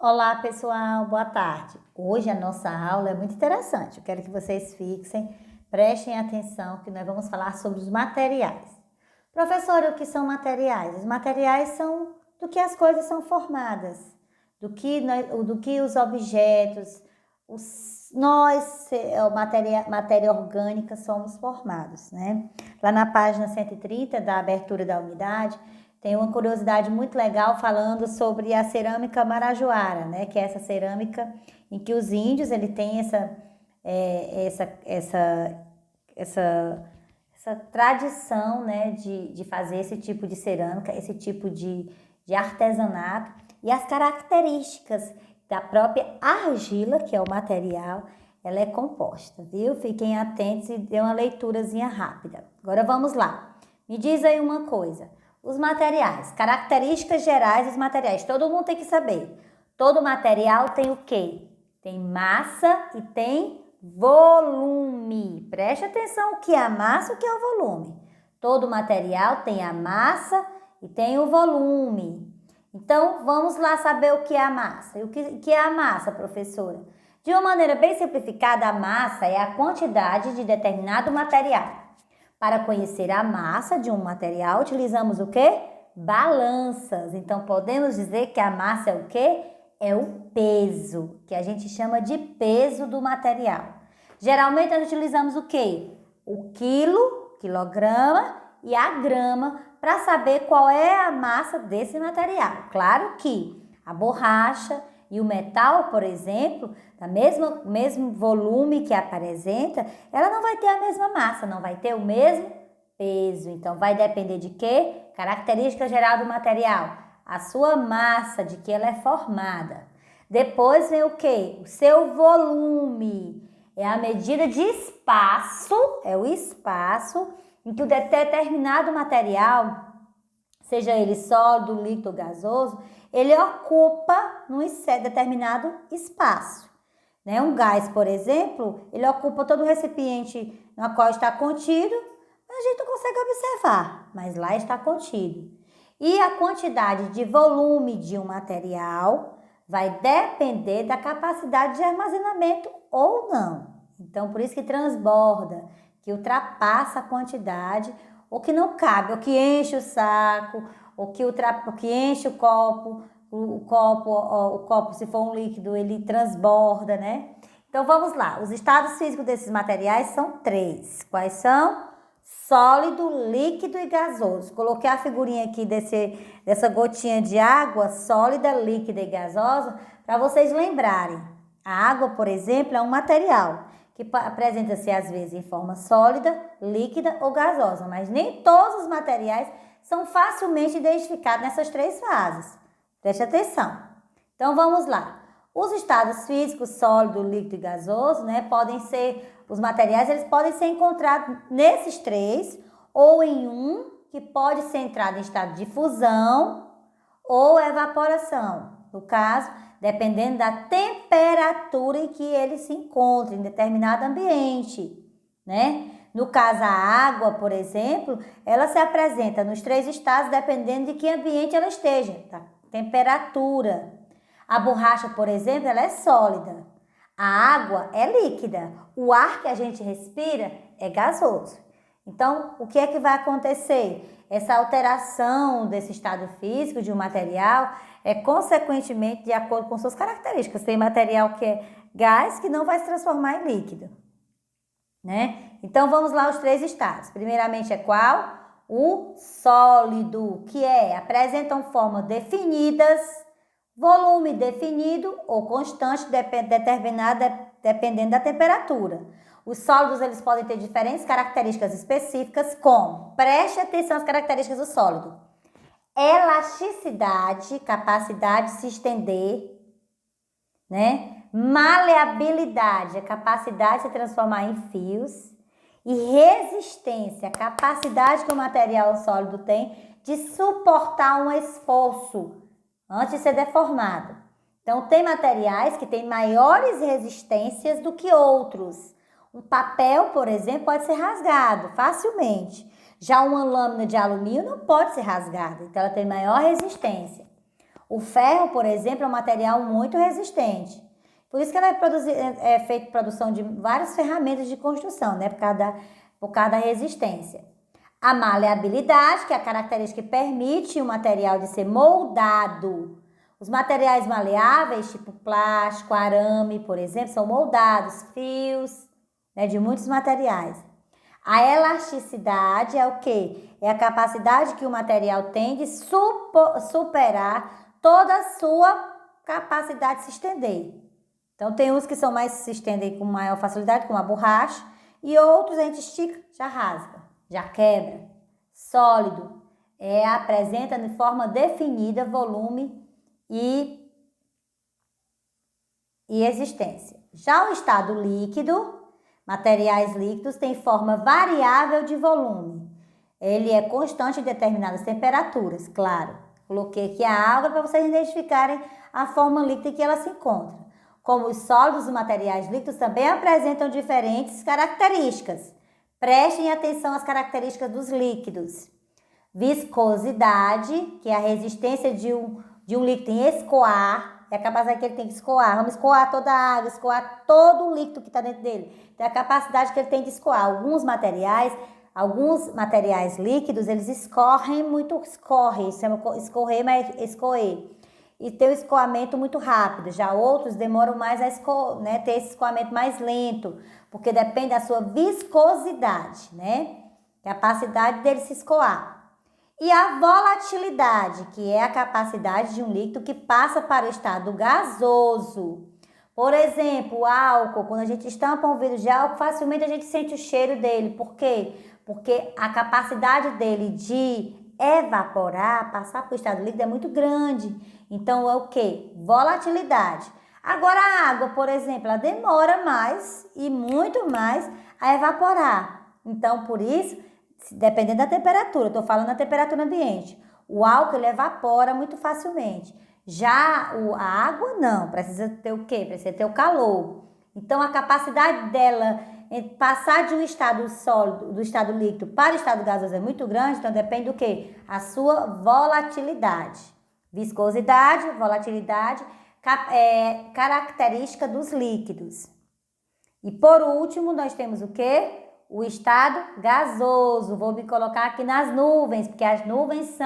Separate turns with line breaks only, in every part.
Olá pessoal, boa tarde. Hoje a nossa aula é muito interessante. Eu quero que vocês fixem, prestem atenção que nós vamos falar sobre os materiais. Professora, o que são materiais? Os materiais são do que as coisas são formadas, do que os objetos, matéria orgânica, somos formados, né? Lá na página 130 da abertura da unidade, tem uma curiosidade muito legal falando sobre a cerâmica marajoara, né? Que é essa cerâmica em que os índios ele tem essa tradição, né? De fazer esse tipo de cerâmica, esse tipo de artesanato e as características da própria argila, que é o material, ela é composta, viu? Fiquem atentos e dê uma leiturazinha rápida. Agora vamos lá. Me diz aí uma coisa. Os materiais, características gerais dos materiais, todo mundo tem que saber. Todo material tem o quê? Tem massa e tem volume. Preste atenção o que é a massa e o que é o volume. Todo material tem a massa e tem o volume. Então, vamos lá saber o que é a massa. E o que é a massa, professora? De uma maneira bem simplificada, a massa é a quantidade de determinado material. Para conhecer a massa de um material, utilizamos o quê? Balanças. Então, podemos dizer que a massa é o quê? É o peso, que a gente chama de peso do material. Geralmente, nós utilizamos o quê? O quilo, quilograma e a grama para saber qual é a massa desse material. Claro que a borracha e o metal, por exemplo, da mesmo volume que apresenta, ela não vai ter a mesma massa, não vai ter o mesmo peso. Então, vai depender de quê? Característica geral do material. A sua massa, de que ela é formada. Depois vem o quê? O seu volume. É a medida de espaço, é o espaço em que o determinado material, seja ele sólido, líquido ou gasoso, ele ocupa num determinado espaço. Né? Um gás, por exemplo, ele ocupa todo o recipiente no qual está contido, a gente não consegue observar, mas lá está contido. E a quantidade de volume de um material vai depender da capacidade de armazenamento ou não. Então, por isso que transborda, que ultrapassa a quantidade, ou que não cabe, ou que enche o saco, ou que enche o copo, o copo, se for um líquido, ele transborda, né? Então, vamos lá. Os estados físicos desses materiais são 3. Quais são? Sólido, líquido e gasoso. Coloquei a figurinha aqui dessa gotinha de água, sólida, líquida e gasosa, para vocês lembrarem. A água, por exemplo, é um material que apresenta-se às vezes em forma sólida, líquida ou gasosa, mas nem todos os materiais são facilmente identificados nessas 3 fases. Preste atenção. Então, vamos lá. Os estados físicos, sólido, líquido e gasoso, né, os materiais, eles podem ser encontrados nesses 3, ou em um, que pode ser entrado em estado de fusão ou evaporação. No caso, dependendo da temperatura em que ele se encontra em determinado ambiente, né? No caso, a água, por exemplo, ela se apresenta nos 3 estados dependendo de que ambiente ela esteja, tá? Temperatura. A borracha, por exemplo, ela é sólida. A água é líquida. O ar que a gente respira é gasoso. Então, o que é que vai acontecer? Essa alteração desse estado físico de um material é consequentemente de acordo com suas características. Tem material que é gás que não vai se transformar em líquido, né? Então, vamos lá os 3 estados. Primeiramente é qual? O sólido, que apresentam formas definidas, volume definido ou constante, dependendo da temperatura. Os sólidos, eles podem ter diferentes características específicas, como, preste atenção às características do sólido. Elasticidade, capacidade de se estender, né? Maleabilidade, a capacidade de se transformar em fios. E resistência, a capacidade que o material sólido tem de suportar um esforço antes de ser deformado. Então, tem materiais que têm maiores resistências do que outros. Um papel, por exemplo, pode ser rasgado facilmente. Já uma lâmina de alumínio não pode ser rasgada, então ela tem maior resistência. O ferro, por exemplo, é um material muito resistente. Por isso que ela é feita produção de várias ferramentas de construção, né? Por causa da resistência. A maleabilidade, que é a característica que permite o material de ser moldado. Os materiais maleáveis, tipo plástico, arame, por exemplo, são moldados, fios, né, de muitos materiais. A elasticidade é o quê? É a capacidade que o material tem de superar toda a sua capacidade de se estender. Então, tem uns que são mais se estendem com maior facilidade, como a borracha, e outros a gente estica, já rasga, já quebra. Sólido, apresenta de forma definida volume e existência. Já o estado líquido, materiais líquidos têm forma variável de volume. Ele é constante em determinadas temperaturas, claro. Coloquei aqui a água para vocês identificarem a forma líquida em que ela se encontra. Como os sólidos e materiais líquidos também apresentam diferentes características. Prestem atenção às características dos líquidos. Viscosidade, que é a resistência de um líquido em escoar, é a capacidade que ele tem de escoar. Vamos escoar toda a água, escoar todo o líquido que está dentro dele. Então, é a capacidade que ele tem de escoar. Alguns materiais líquidos, eles escorrem muito, chama escorrer, mas escoer. E tem o escoamento muito rápido. Já outros demoram mais a ter esse escoamento mais lento, porque depende da sua viscosidade, né? Capacidade dele se escoar. E a volatilidade, que é a capacidade de um líquido que passa para o estado gasoso. Por exemplo, o álcool, quando a gente estampa um vidro de álcool, facilmente a gente sente o cheiro dele. Por quê? Porque a capacidade dele de evaporar, passar para o estado líquido é muito grande. Então, é o quê? Volatilidade. Agora, a água, por exemplo, ela demora mais e muito mais a evaporar. Então, por isso, dependendo da temperatura, estou falando da temperatura ambiente, o álcool ele evapora muito facilmente. Já a água não, precisa ter o quê? Precisa ter o calor. Então, a capacidade dela passar de um estado sólido, do estado líquido para o estado gasoso é muito grande, então depende do quê? A sua volatilidade. Viscosidade, volatilidade, característica dos líquidos. E por último, nós temos o quê? O estado gasoso. Vou me colocar aqui nas nuvens, porque as nuvens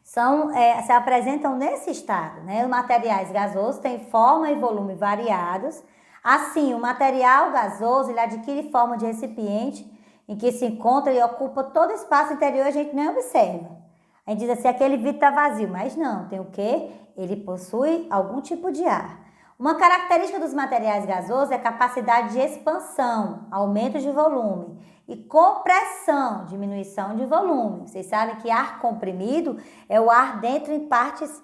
se apresentam nesse estado, né? Os materiais gasosos têm forma e volume variados. Assim, o material gasoso ele adquire forma de recipiente em que se encontra e ocupa todo o espaço interior e a gente nem observa. A gente diz assim, aquele vidro está vazio, mas não, tem o quê? Ele possui algum tipo de ar. Uma característica dos materiais gasosos é a capacidade de expansão, aumento de volume, e compressão, diminuição de volume. Vocês sabem que ar comprimido é o ar dentro em partes.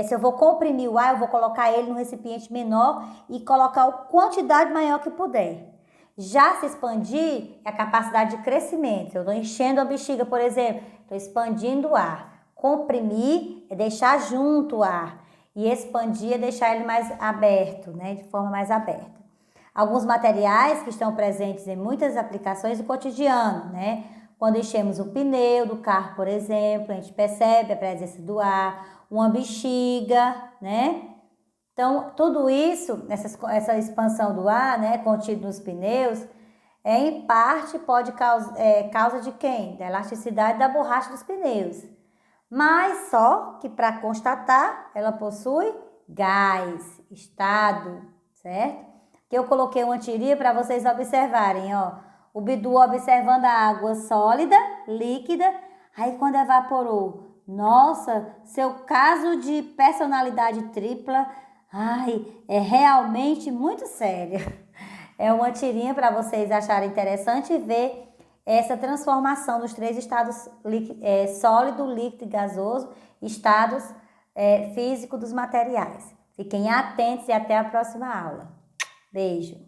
Se eu vou comprimir o ar, eu vou colocar ele num recipiente menor e colocar a quantidade maior que puder. Já se expandir é a capacidade de crescimento. Eu estou enchendo a bexiga, por exemplo, estou expandindo o ar. Comprimir é deixar junto o ar. E expandir é deixar ele mais aberto, né? De forma mais aberta. Alguns materiais que estão presentes em muitas aplicações do cotidiano, né? Quando enchemos o pneu do carro, por exemplo, a gente percebe a presença do ar, uma bexiga, né? Então, tudo isso, essa expansão do ar, né, contido nos pneus, em parte pode causa de quem? Da elasticidade da borracha dos pneus. Mas só que para constatar, ela possui gás, estado, certo? Que eu coloquei uma tirinha para vocês observarem, ó. O bidu observando a água sólida, líquida, aí quando evaporou, nossa, seu caso de personalidade tripla, é realmente muito sério. É uma tirinha para vocês acharem interessante ver essa transformação dos três estados sólido, líquido e gasoso, estados físicos dos materiais. Fiquem atentos e até a próxima aula. Beijo!